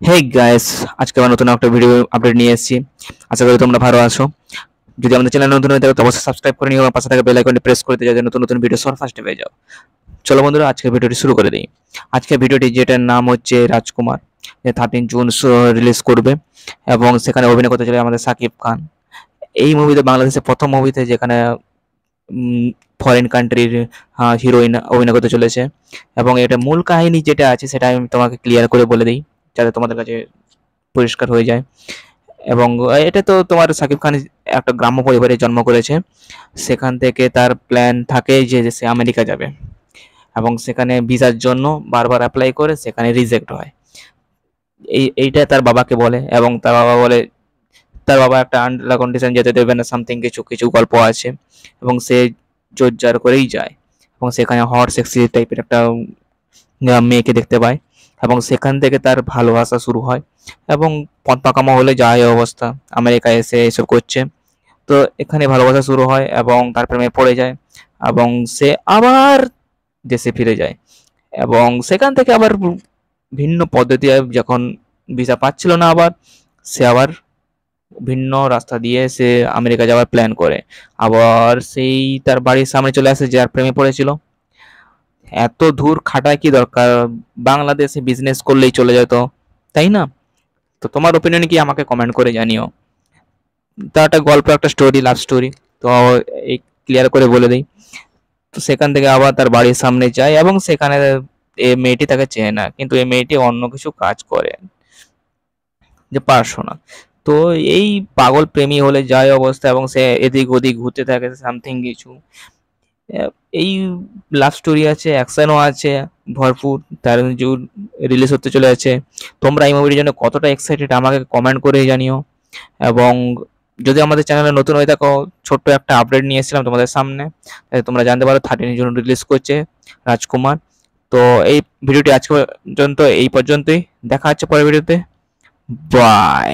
Hey guys, আজকে আবার নতুন একটা ভিডিও আপডেট নিয়ে এসেছি। আশা করি তোমরা ভালো আছো। যদি আমাদের চ্যানেল নতুন হয়ে থাকে তো অবশ্যই সাবস্ক্রাইব করে নিও এবং পাশে থাকা বেল আইকনটি প্রেস করে দিও যাতে নতুন নতুন ভিডিও সবার ফার্স্টে পেয়ে যাও। চলো বন্ধুরা, আজকের ভিডিওটি শুরু করে দিই। আজকের ভিডিওটি যেটার নাম হচ্ছে রাজকুমার, যে 13 জুন রিলিজ করবে এবং সেখানে অভিনয় করতে চলে আমাদের সাকিব খান। এই মুভিতে বাংলাদেশের প্রথম মুভিতে যেখানে ফরেন কান্ট্রির হিরোইন অভিনয় করতে চলেছে। এবং এটা মূল কাহিনী যেটা আছে সেটা আমি তোমাকে ক্লিয়ার করে বলে দিই যাতে তোমাদের কাছে পরিষ্কার হয়ে যায়। এবং এটা তো তোমার সাকিব খান একটা গ্রাম্য পরিবারে জন্ম করেছে। সেখান থেকে তার প্ল্যান থাকে যে সে আমেরিকা যাবে এবং সেখানে ভিসার জন্য বারবার অ্যাপ্লাই করে সেখানে রিজেক্ট হয়। এইটা তার বাবাকে বলে এবং তার বাবা বলে, তার বাবা একটা আন্ডার কন্ডিশন যেতে দেবে না, সামথিং কিছু কিছু গল্প আছে এবং সে জোরজার করেই যায় এবং সেখানে হট সেক্সি টাইপের একটা মেয়েকে দেখতে পায় এবং সেখান থেকে তার ভালোবাসা শুরু হয় এবং পথ পাকামো হলে যায় অবস্থা আমেরিকায় এসে এসব করছে। তো এখানে ভালোবাসা শুরু হয় এবং তার প্রেমে পড়ে যায় এবং সে আবার দেশে ফিরে যায় এবং সেখান থেকে আবার ভিন্ন পদ্ধতি যখন ভিসা পাচ্ছিল না, আবার সে আবার ভিন্ন রাস্তা দিয়ে সে আমেরিকা যাওয়ার প্ল্যান করে। আবার সেই তার বাড়ির সামনে চলে আসে যার প্রেমে পড়েছিল। এত দূর খাটায় কি দরকার, বাংলাদেশে বিজনেস করলেই চলে যেত, তাই না? তো তোমার ওপিনিয়ন কি আমাকে কমেন্ট করে জানিও। তা একটা গল্প, একটা স্টোরি, লাভ স্টোরি। তো এই ক্লিয়ার করে বলে দিই। তো সেখান থেকে আবার তার বাড়ির সামনে যায় এবং সেখানে এই মেয়েটি তাকে চেনে না, কিন্তু এই মেয়েটি অন্য কিছু কাজ করে, যে পার্সোনা। তো এই পাগল প্রেমী হলে যায় অবস্থা এবং সে এদিক ওদিক ঘুরতে থাকে সামথিং কিছু। এই লাভ স্টোরি আছে, অ্যাকশনও আছে ভরপুর। তার রিলিজ হতে চলে আছে। তোমরা এই মুভির জন্য কতটা এক্সাইটেড আমাকে কমেন্ট করে জানিও। এবং যদি আমাদের চ্যানেলে নতুন হয়ে থাকো, ছোট্ট একটা আপডেট নিয়ে এসেছিলাম তোমাদের সামনে, যাতে তোমরা জানতে পারো 13 জুন রিলিজ করছে রাজকুমার। তো এই ভিডিওটি আজকে পর্যন্ত এই পর্যন্তই। দেখা হচ্ছে পরের ভিডিওতে। বাই।